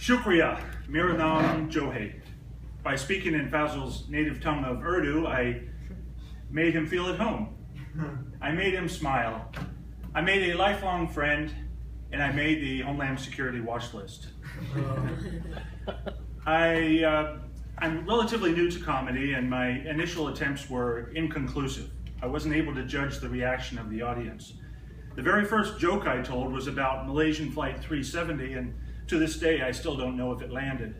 Shukriya, Miranam Johei. By speaking in Fazl's native tongue of Urdu, I made him feel at home. I made him smile. I made a lifelong friend, and I made the Homeland Security watch list. I'm relatively new to comedy, and my initial attempts were inconclusive. I wasn't able to judge the reaction of the audience. The very first joke I told was about Malaysian Flight 370, and to this day I still don't know if it landed.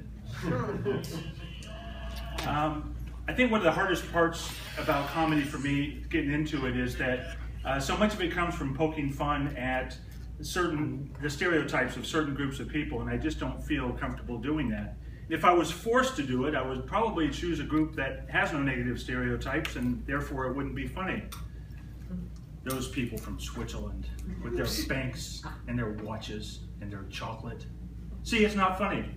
I think one of the hardest parts about comedy for me, getting into it, is that so much of it comes from poking fun at the stereotypes of certain groups of people, and I just don't feel comfortable doing that. If I was forced to do it, I would probably choose a group that has no negative stereotypes, and therefore it wouldn't be funny. Those people from Switzerland with their Spanx and their watches and their chocolate. See, it's not funny.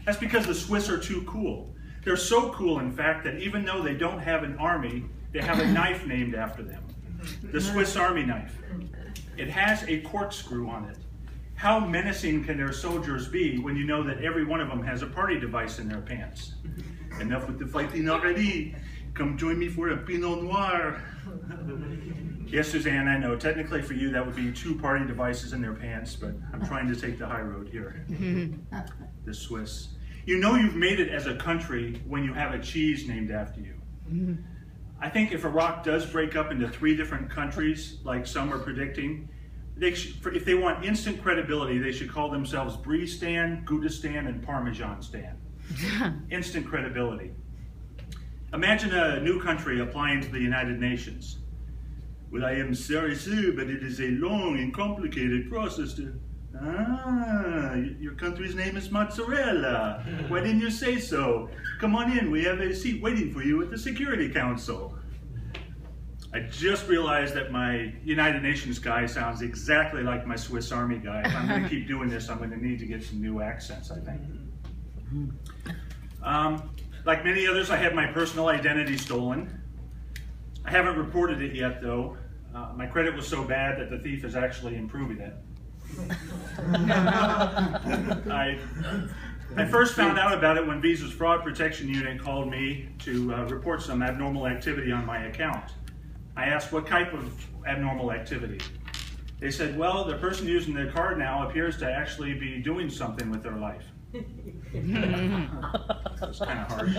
That's because the Swiss are too cool. They're so cool, in fact, that even though they don't have an army, they have a knife named after them. The Swiss Army knife. It has a corkscrew on it. How menacing can their soldiers be when you know that every one of them has a party device in their pants? Enough with the fighting already. Come join me for a Pinot Noir. Yes, Suzanne, I know. Technically for you that would be 2 party devices in their pants, but I'm trying to take the high road here. The Swiss. You know you've made it as a country when you have a cheese named after you. I think if Iraq does break up into 3 different countries, like some are predicting, if they want instant credibility, they should call themselves Brie-stan, Gouda-stan, and Parmesan-stan. Instant credibility. Imagine a new country applying to the United Nations. Well, I am sorry, sir, but it is a long and complicated process to... your country's name is mozzarella. Why didn't you say so? Come on in, we have a seat waiting for you at the Security Council. I just realized that my United Nations guy sounds exactly like my Swiss Army guy. If I'm going to keep doing this, I'm going to need to get some new accents, I think. Like many others, I had my personal identity stolen. I haven't reported it yet, though. My credit was so bad that the thief is actually improving it. I first found out about it when Visa's Fraud Protection Unit called me to report some abnormal activity on my account. I asked what type of abnormal activity. They said, well, the person using the card now appears to actually be doing something with their life. That's kind of harsh.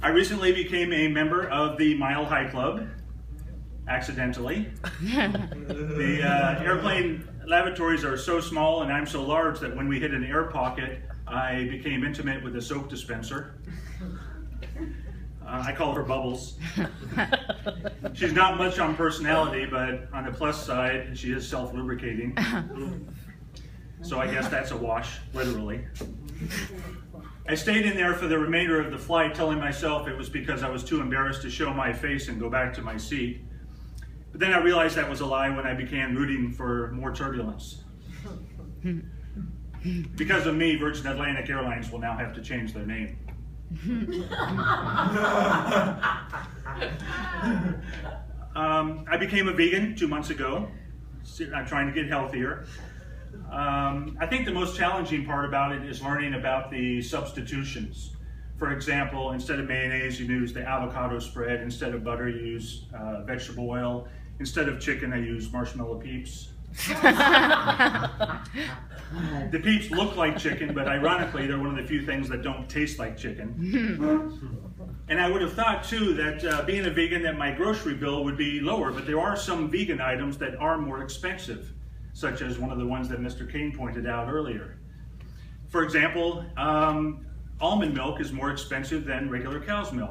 I recently became a member of the Mile High Club, accidentally. The airplane lavatories are so small and I'm so large that when we hit an air pocket, I became intimate with a soap dispenser. I call her Bubbles. She's not much on personality, but on the plus side, she is self-lubricating. So I guess that's a wash, literally. I stayed in there for the remainder of the flight, telling myself it was because I was too embarrassed to show my face and go back to my seat. But then I realized that was a lie when I began rooting for more turbulence. Because of me, Virgin Atlantic Airlines will now have to change their name. I became a vegan 2 months ago. I'm trying to get healthier. I think the most challenging part about it is learning about the substitutions. For example, instead of mayonnaise, you use the avocado spread. Instead of butter, you use vegetable oil. Instead of chicken, I use marshmallow peeps. The peeps look like chicken, but ironically, they're one of the few things that don't taste like chicken. And I would have thought, too, that being a vegan, that my grocery bill would be lower, but there are some vegan items that are more expensive, such as one of the ones that Mr. Kane pointed out earlier. For example, almond milk is more expensive than regular cow's milk.